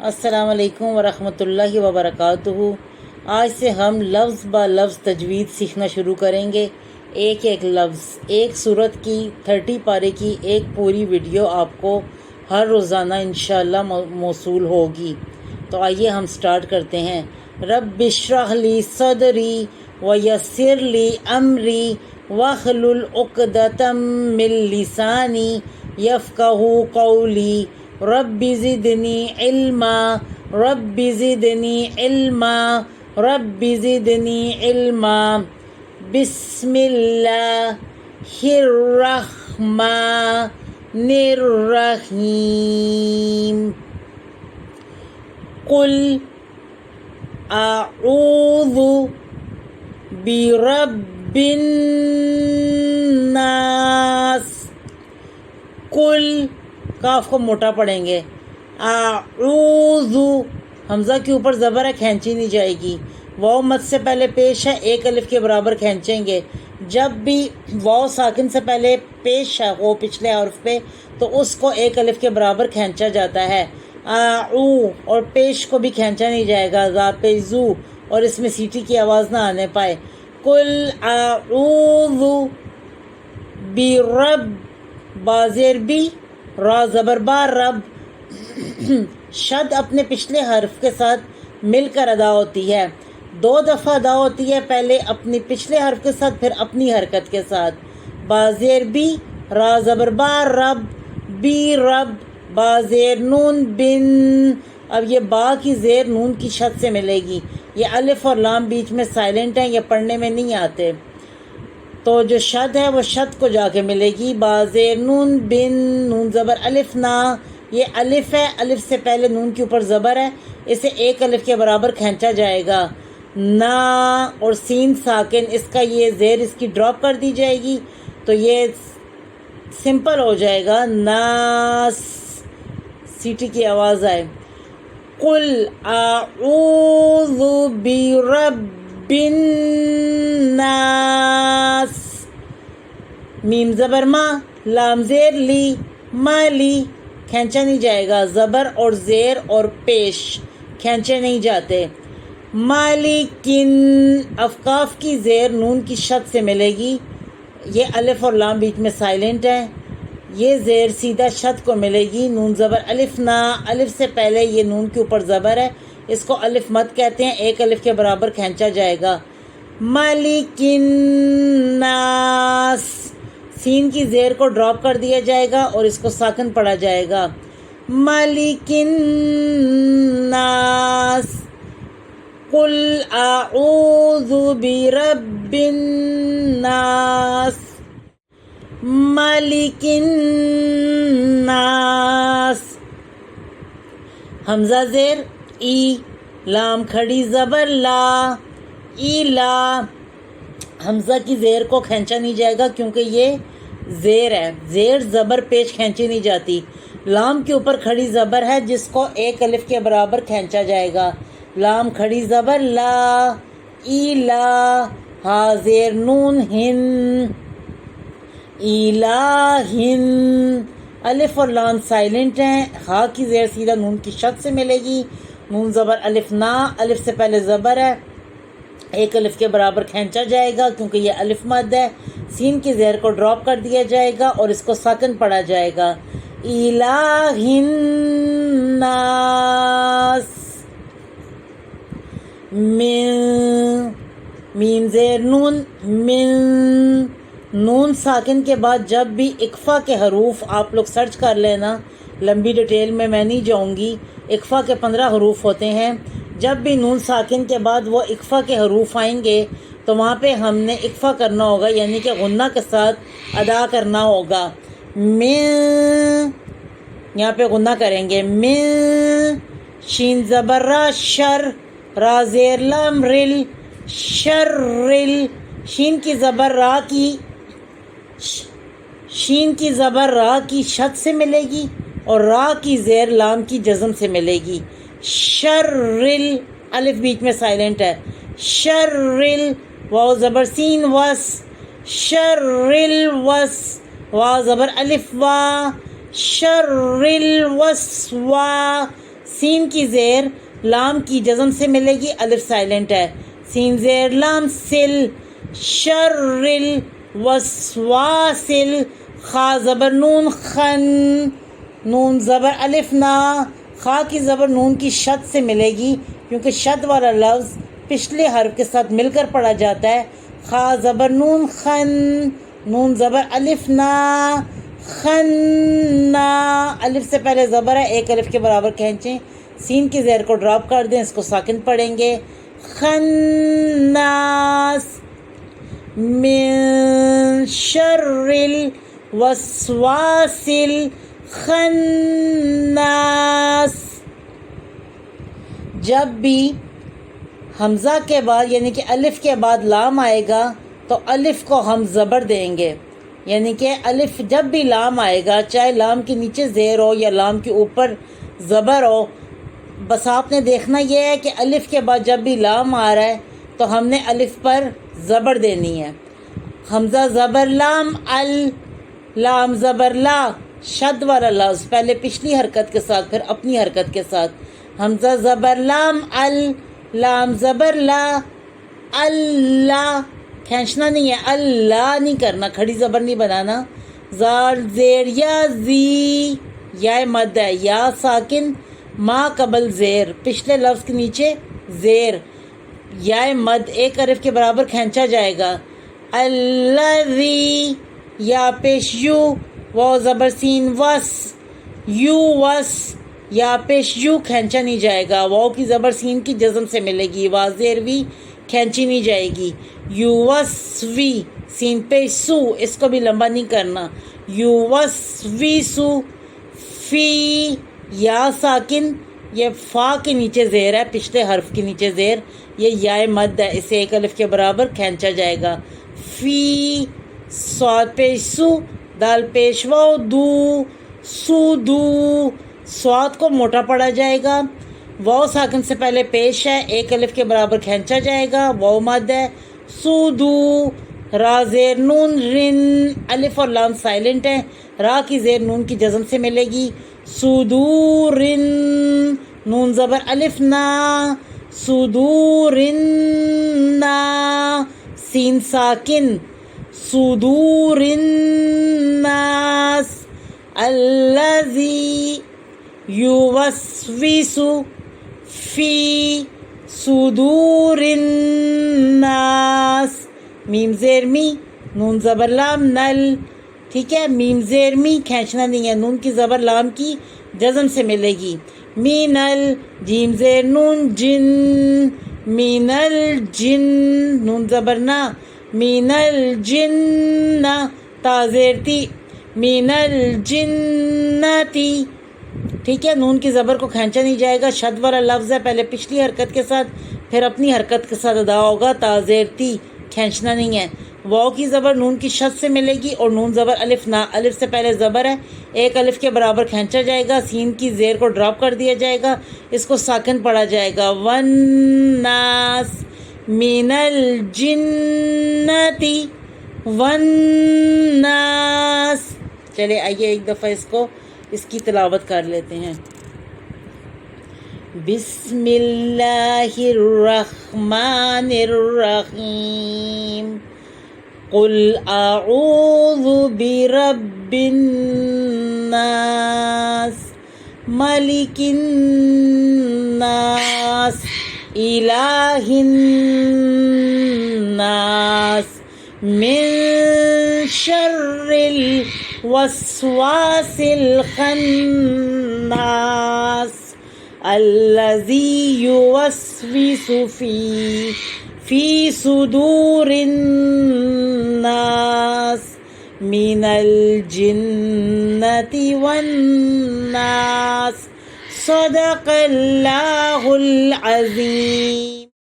السلام علیکم ورحمۃ اللہ وبرکاتہ۔ آج سے ہم لفظ با لفظ تجوید سیکھنا شروع کریں گے۔ ایک ایک لفظ، ایک سورت کی 30 پارے کی ایک پوری ویڈیو آپ کو ہر روزانہ انشاءاللہ موصول ہوگی۔ تو آئیے ہم سٹارٹ کرتے ہیں۔ رب اشرح لی صدری ویسر لی امری واحلل عقدۃ من لسانی یفقہوا قولی رب زدنی علما رب زدنی علما رب زدنی علما بسم اللہ الرحمن الرحیم قل اعوذ برب الناس۔ قل کاف کو موٹا پڑھیں گے۔ اعوذ حمزہ کے اوپر زبر ہے، کھینچی نہیں جائے گی۔ واو مد سے پہلے پیش ہے، ایک الف کے برابر کھینچیں گے۔ جب بھی واو ساکن سے پہلے پیش ہے وہ پچھلے حرف پہ تو اس کو ایک الف کے برابر کھینچا جاتا ہے۔ او اور پیش کو بھی کھینچا نہیں جائے گا، ذا پہ زو، اور اس میں سیٹی کی آواز نہ آنے پائے۔ قل اعوذ برب بازیر بی را زبر با رب، شد اپنے پچھلے حرف کے ساتھ مل کر ادا ہوتی ہے، 2 دفعہ ادا ہوتی ہے، پہلے اپنی پچھلے حرف کے ساتھ پھر اپنی حرکت کے ساتھ۔ بازیر بی را زبر با رب بی رب، بازیر نون بن، اب یہ با کی زیر نون کی شد سے ملے گی۔ یہ الف اور لام بیچ میں سائلنٹ ہیں، یہ پڑھنے میں نہیں آتے، تو جو شد ہے وہ شد کو جا کے ملے گی۔ بازیر نون بن، نون زبر الف نا، یہ الف ہے، الف سے پہلے نون کے اوپر زبر ہے، اسے ایک الف کے برابر کھینچا جائے گا۔ نا اور سین ساکن، اس کا یہ زیر اس کی ڈراپ کر دی جائے گی تو یہ سمپل ہو جائے گا، ناس، سیٹی کی آواز آئے۔ قل اعوذ برب الناس، میم زبر ما، لام زیر لی، مالی، کھینچا نہیں جائے گا، زبر اور زیر اور پیش کھینچے نہیں جاتے۔ مالکن، افقاف کی زیر نون کی شد سے ملے گی، یہ الف اور لام بیچ میں سائلنٹ ہے، یہ زیر سیدھا شد کو ملے گی۔ نون زبر الف نا، الف سے پہلے یہ نون کے اوپر زبر ہے، اس کو الف مد کہتے ہیں، ایک الف کے برابر کھینچا جائے گا۔ مالکن ناس، سین کی زیر کو ڈراپ کر دیا جائے گا اور اس کو ساکن پڑھا جائے گا، مالکن ناس۔ قل اعوذ برب الناس مالک الناس۔ حمزہ زیر ای، لام کھڑی زبر لا، ای لا، حمزہ کی زیر کو کھینچا نہیں جائے گا کیونکہ یہ زیر ہے، زیر زبر پیش کھینچی نہیں جاتی۔ لام کے اوپر کھڑی زبر ہے جس کو ایک الف کے برابر کھینچا جائے گا، لام کھڑی زبر لا، ای لا، ہا زیر نون ہن، الہن، الف اور لام سائلنٹ ہیں، ہا کی زیر سیدھا نون کی شد سے ملے گی۔ نون زبر الف نا، الف سے پہلے زبر ہے، ایک الف کے برابر کھینچا جائے گا کیونکہ یہ الف مد ہے، سین کی زیر کو ڈراپ کر دیا جائے گا اور اس کو ساکن پڑھا جائے گا، الہن ناس۔ من، میم زیر نون، من، نون ساکن کے بعد جب بھی اکفا کے حروف آپ لوگ سرچ کر لینا، لمبی ڈیٹیل میں نہیں جاؤں گی، اکفا کے 15 حروف ہوتے ہیں، جب بھی نون ساکن کے بعد وہ اکفا کے حروف آئیں گے تو وہاں پہ ہم نے اکفا کرنا ہوگا، یعنی کہ غنہ کے ساتھ ادا کرنا ہوگا۔ میں، یہاں پہ غنہ کریں گے، میں، شین زبر را، شر، را زیر لام رل، شر رل، شین کی زبر را کی، شین کی زبر را کی شد سے ملے گی اور را کی زیر لام کی جزم سے ملے گی، شرل، الف بیچ میں سائلنٹ ہے، شرل، واو زبر سین وس، شرل وس، وا زبر الف وا، شر الوسوا، سین کی زیر لام کی جزم سے ملے گی، الف سائلنٹ ہے، سین زیر لام سل، شرل وسواسل، خا زبر نون خن، نون زبر الف نا، خا کی زبر نون کی شد سے ملے گی کیونکہ شد والا لفظ پچھلے حرف کے ساتھ مل کر پڑھا جاتا ہے، خا زبر نون خن، نون زبر الف نا، خنا، الف سے پہلے زبر ہے، ایک الف کے برابر کھینچیں، سین کی زیر کو ڈراپ کر دیں، اس کو ساکن پڑھیں گے، خناس، من شر الوسواس الخناس۔ جب بھی حمزہ کے بعد یعنی کہ الف کے بعد لام آئے گا تو الف کو ہم زبر دیں گے، یعنی کہ الف جب بھی لام آئے گا، چاہے لام کے نیچے زیر ہو یا لام کے اوپر زبر ہو، بس آپ نے دیکھنا یہ ہے کہ الف کے بعد جب بھی لام آ رہا ہے تو ہم نے الف پر زبر دینی ہے۔ حمزہ زبر لام ال، لام زبر لا، شد والا لفظ پہلے پچھلی حرکت کے ساتھ پھر اپنی حرکت کے ساتھ، حمزہ زبر لام ال، لام زبر لا، اللہ، کھینچنا نہیں ہے، اللہ نہیں کرنا، کھڑی زبر نہیں بنانا، زال زیر یا زی، یا مد ہے، یا ساکن، ما قبل زیر، پچھلے لفظ کے نیچے زیر، یا مد ایک حرف کے برابر کھینچا جائے گا، الذی، یا پیش یو، واو زبر سین وس، یو وس، یا پیش یو کھینچا نہیں جائے گا، واو کی زبر سین کی جزم سے ملے گی، واو زیر وی کھینچی نہیں جائے گی، یو وس وی، سین پیش سو، اس کو بھی لمبا نہیں کرنا، یو وس وی سو، فی، یا ساکن، یہ فا کے نیچے زیر ہے، پچھلے حرف کے نیچے زیر، یہ یا مد ہے، اسے ایک الف کے برابر کھینچا جائے گا، فی، صاد پیش سو، دال پیش واو دو، سو دو، صاد کو موٹا پڑا جائے گا، واو ساکن سے پہلے پیش ہے، ایک الف کے برابر کھینچا جائے گا، واو مد ہے، سو دو، را زیر نون رن، الف اور لام سائلنٹ ہے، را کی زیر نون کی جزم سے ملے گی، صدورن، نون زبر الف نا، صدورن نا، سین ساکن، صدورن ناس، الذی یوسوس فی صدور الناس، میم زیر می، نون زبر لام نل، ٹھیک ہے، میم زیر می کھینچنا نہیں ہے، نون کی زبر لام کی جزم سے ملے گی، مینل، جیم زیر نون جن، مینل جن، نون زبر نا، مینل جن، تا زیر تی، مینل جنتی، ٹھیک ہے، نون کی زبر کو کھینچا نہیں جائے گا، شد والا لفظ ہے، پہلے پچھلی حرکت کے ساتھ پھر اپنی حرکت کے ساتھ ادا ہوگا، تا زیر تی کھینچنا نہیں ہے، واو کی زبر نون کی شد سے ملے گی اور نون زبر الف نا، الف سے پہلے زبر ہے، ایک الف کے برابر کھینچا جائے گا، سین کی زیر کو ڈراپ کر دیا جائے گا، اس کو ساکن پڑھا جائے گا، والناس من الجنتی والناس۔ چلے آئیے ایک دفعہ اس کی تلاوت کر لیتے ہیں۔ بسم اللہ الرحمن الرحیم، قل اعوذ برب الناس، ملک الناس، الہ الناس، من شر الوسواس الخناس، الذی یوسوس فی صدور الناس، من الجنة والناس۔ صدق اللہ العظیم۔